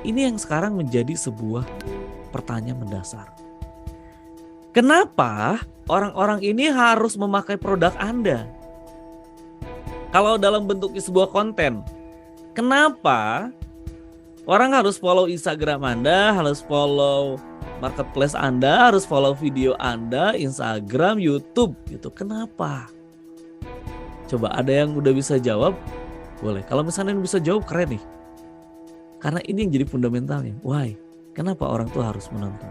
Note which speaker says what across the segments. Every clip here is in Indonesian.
Speaker 1: ini yang sekarang menjadi sebuah pertanyaan mendasar. Kenapa orang-orang ini harus memakai produk Anda? Kalau dalam bentuknya sebuah konten, kenapa orang harus follow Instagram Anda, harus follow marketplace Anda, harus follow video Anda, Instagram, YouTube gitu? Kenapa? Coba ada yang udah bisa jawab? Boleh. Kalau misalnya yang bisa jawab, keren nih. Karena ini yang jadi fundamentalnya. Why? Kenapa orang tuh harus menonton?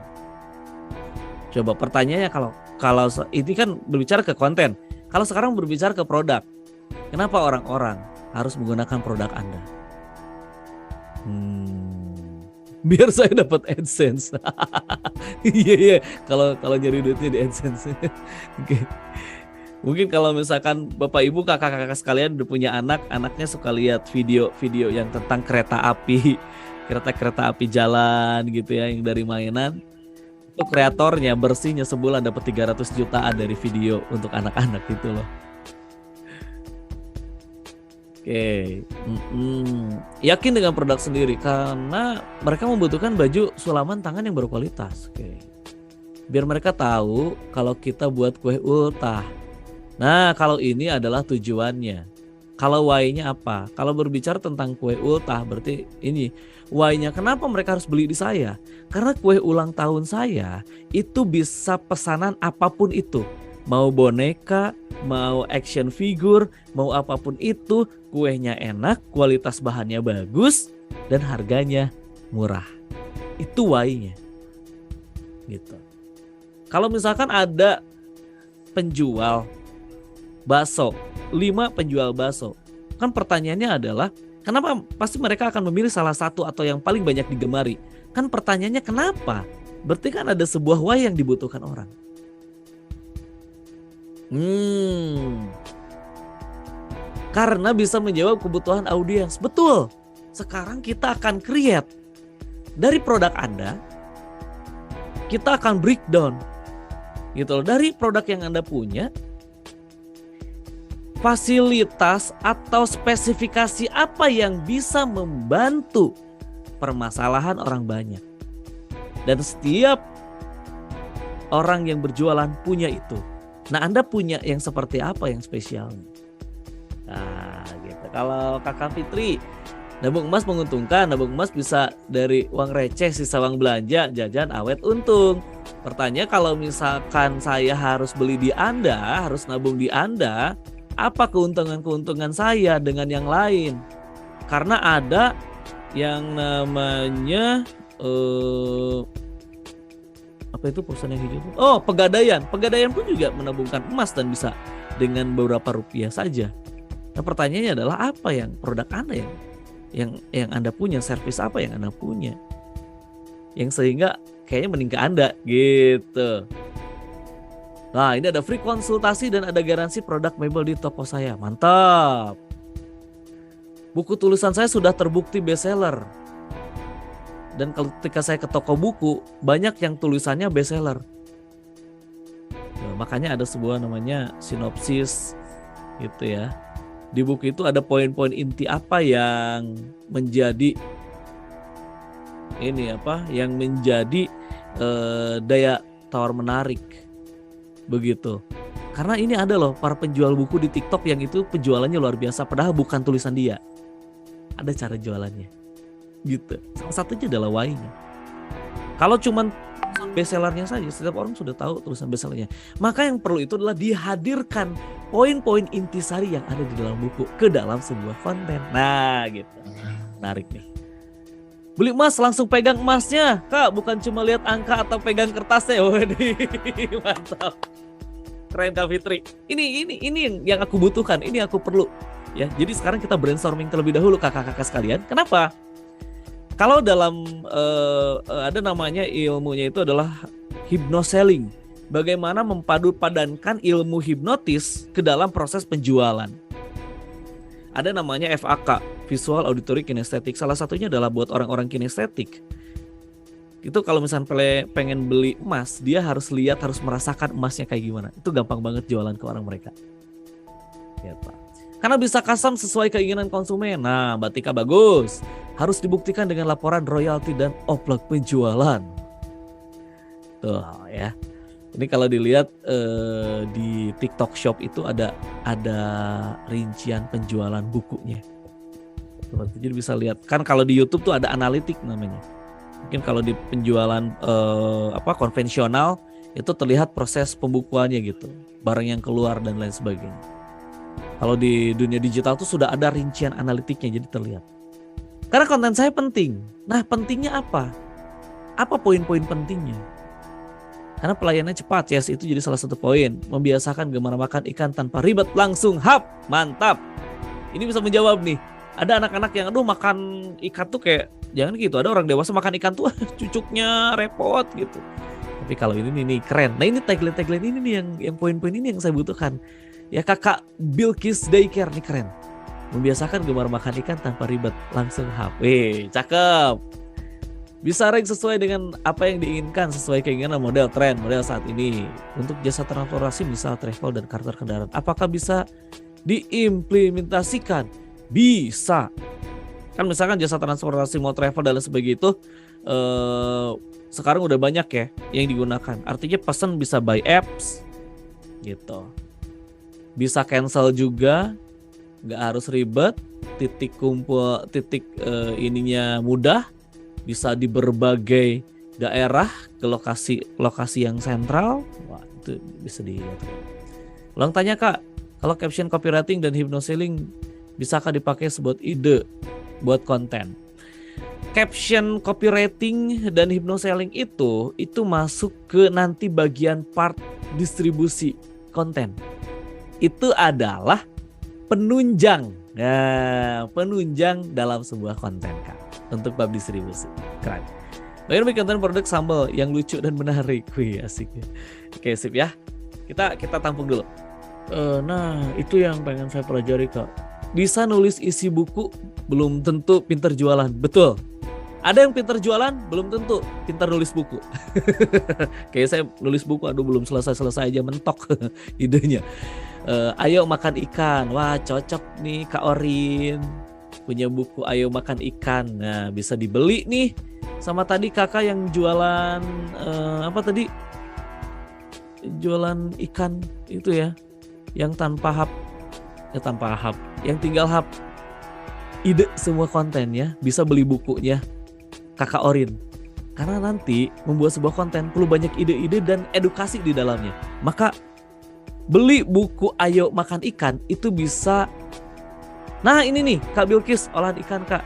Speaker 1: Coba pertanyaannya, kalau ini kan berbicara ke konten. Kalau sekarang berbicara ke produk. Kenapa orang-orang harus menggunakan produk Anda? Biar saya dapat AdSense. Iya. Kalau nyari duitnya di AdSense. Oke. Mungkin kalau misalkan Bapak Ibu kakak-kakak sekalian udah punya anak, anaknya suka lihat video-video yang tentang kereta api jalan gitu ya, yang dari mainan. Itu kreatornya bersihnya sebulan dapat 300 jutaan dari video untuk anak-anak gitu loh. Oke. Yakin dengan produk sendiri karena mereka membutuhkan baju sulaman tangan yang berkualitas. Oke. Biar mereka tahu kalau kita buat kue ultah. Nah, kalau ini adalah tujuannya. Kalau why-nya apa? Kalau berbicara tentang kue ultah berarti ini why-nya kenapa mereka harus beli di saya? Karena kue ulang tahun saya itu bisa pesanan apapun itu. Mau boneka, mau action figure, mau apapun itu, kuenya enak, kualitas bahannya bagus, dan harganya murah. Itu why-nya. Gitu. Kalau misalkan ada penjual bakso, 5 penjual bakso. Kan pertanyaannya adalah kenapa pasti mereka akan memilih salah satu atau yang paling banyak digemari. Kan pertanyaannya kenapa? Berarti kan ada sebuah why yang dibutuhkan orang. Karena bisa menjawab kebutuhan audiens. Betul. Sekarang kita akan create dari produk Anda. Kita akan breakdown gitu loh, dari produk yang Anda punya. Fasilitas atau spesifikasi apa yang bisa membantu permasalahan orang banyak. Dan setiap orang yang berjualan punya itu. Nah, Anda punya yang seperti apa yang spesial? Nah, gitu. Kalau Kakak Fitri, nabung emas menguntungkan. Nabung emas bisa dari uang receh, sisa uang belanja, jajan, awet, untung. Pertanyaan, kalau misalkan saya harus beli di Anda, harus nabung di Anda, apa keuntungan-keuntungan saya dengan yang lain? Karena ada yang namanya apa itu perusahaan yang hijau? Oh, Pegadaian. Pegadaian pun juga menabungkan emas dan bisa dengan beberapa rupiah saja. Nah, pertanyaannya adalah apa yang produk Anda yang Anda punya, servis apa yang Anda punya, yang sehingga kayaknya mending ke Anda gitu. Nah, ini ada free konsultasi dan ada garansi produk mebel di toko saya. Mantap. Buku tulisan saya sudah terbukti bestseller. Dan ketika saya ke toko buku, banyak yang tulisannya bestseller. Nah, makanya ada sebuah namanya sinopsis gitu ya. Di buku itu ada poin-poin inti apa yang menjadi yang menjadi daya tawar menarik. Begitu. Karena ini ada loh para penjual buku di TikTok yang itu penjualannya luar biasa, padahal bukan tulisan dia. Ada cara jualannya. Gitu. Salah satunya adalah why-nya. Kalau cuman bestsellernya saja, setiap orang sudah tahu tulisan bestsellernya. Maka yang perlu itu adalah dihadirkan poin-poin intisari yang ada di dalam buku ke dalam sebuah konten. Nah, gitu. Menarik nih. Beli emas langsung pegang emasnya, Kak, bukan cuma lihat angka atau pegang kertasnya. Waduh, mantap. Keren Kak Fitri. Ini yang aku butuhkan, ini aku perlu. Ya, jadi sekarang kita brainstorming terlebih dahulu kakak-kakak sekalian. Kenapa? Kalau dalam ada namanya ilmunya itu adalah hypnoselling. Bagaimana mempadu-padankan ilmu hipnotis ke dalam proses penjualan. Ada namanya FAK, Visual Auditory Kinesthetic. Salah satunya adalah buat orang-orang kinestetik. Itu kalau misalnya pengen beli emas, dia harus lihat, harus merasakan emasnya kayak gimana. Itu gampang banget jualan ke orang mereka. Ya, Pak. Karena bisa custom sesuai keinginan konsumen. Nah, Mbak Tika bagus. harus dibuktikan dengan laporan royalti dan oplak penjualan. Tuh ya. Ini kalau dilihat di TikTok Shop itu ada rincian penjualan bukunya. Jadi bisa lihat kan kalau di YouTube tuh ada analitik namanya. Mungkin kalau di penjualan konvensional itu terlihat proses pembukuannya gitu, barang yang keluar dan lain sebagainya. Kalau di dunia digital tuh sudah ada rincian analitiknya jadi terlihat. Karena konten saya penting. Nah, pentingnya apa? Apa poin-poin pentingnya? Karena pelayanannya cepat, yes, itu jadi salah satu poin. Membiasakan gemar makan ikan tanpa ribet, langsung hap, mantap. Ini bisa menjawab nih. Ada anak-anak yang aduh makan ikan tuh kayak jangan gitu. Ada orang dewasa makan ikan tuh cucuknya repot gitu. Tapi kalau ini nih keren. Nah ini tagline ini nih yang poin-poin ini yang saya butuhkan. Ya Kakak Bilqis Daycare nih keren. Membiasakan gemar makan ikan tanpa ribet, langsung hap. Cakep. Bisa rank sesuai dengan apa yang diinginkan, sesuai keinginan model tren, model saat ini. Untuk jasa transportasi misal travel dan charter kendaraan. Apakah bisa diimplementasikan? Bisa. Kan misalkan jasa transportasi mau travel dan lain sebagainya itu sekarang udah banyak ya yang digunakan. Artinya pesan bisa by apps gitu. Bisa cancel juga, nggak harus ribet, ininya mudah. Bisa di berbagai daerah ke lokasi yang sentral. Wah, itu bisa dilihat. Ulang tanya Kak, kalau caption copywriting dan hypnoselling bisakah dipakai sebuah ide buat konten? Caption copywriting dan hypnoselling itu masuk ke nanti bagian part distribusi konten. Itu adalah penunjang. Nah, penunjang dalam sebuah konten Kak. Untuk bab distribusi. Keren. Bagaimana konten produk sambal yang lucu dan menarik. Wih asik ya. Oke sip ya. Kita tampung dulu. Nah itu yang pengen saya pelajari Kak. Bisa nulis isi buku belum tentu pinter jualan. Betul. Ada yang pinter jualan belum tentu pinter nulis buku. Kayak saya nulis buku aduh belum selesai aja mentok idenya. Ayo makan ikan. Wah cocok nih Kak Orin. Punya buku Ayo Makan Ikan. Nah bisa dibeli nih. Sama tadi kakak yang jualan jualan ikan itu ya. Yang tanpa hap. Yang tinggal hap. Ide semua konten ya. Bisa beli bukunya Kakak Orin. Karena nanti membuat sebuah konten perlu banyak ide-ide dan edukasi di dalamnya. Maka beli buku Ayo Makan Ikan itu bisa. Nah ini nih Kak Bilqis olahan ikan Kak.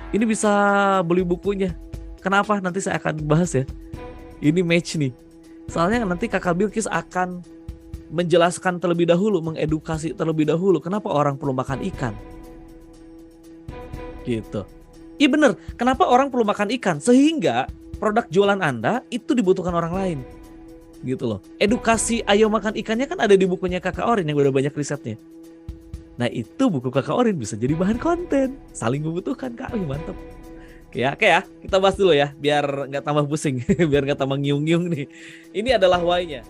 Speaker 1: Ini bisa beli bukunya. Kenapa? Nanti saya akan bahas ya. Ini match nih. Soalnya nanti Kakak Bilqis akan menjelaskan terlebih dahulu, mengedukasi terlebih dahulu. Kenapa orang perlu makan ikan? Gitu. Iya bener. Kenapa orang perlu makan ikan? Sehingga produk jualan Anda itu dibutuhkan orang lain. Gitu loh. Edukasi Ayo Makan Ikannya kan ada di bukunya Kakak Orin yang udah banyak risetnya. Nah itu buku Kakak Orin bisa jadi bahan konten. Saling membutuhkan Kak. Mantap. Oke ya. Kita bahas dulu ya. Biar gak tambah pusing. Biar gak tambah ngiung-ngiung nih. Ini adalah why-nya.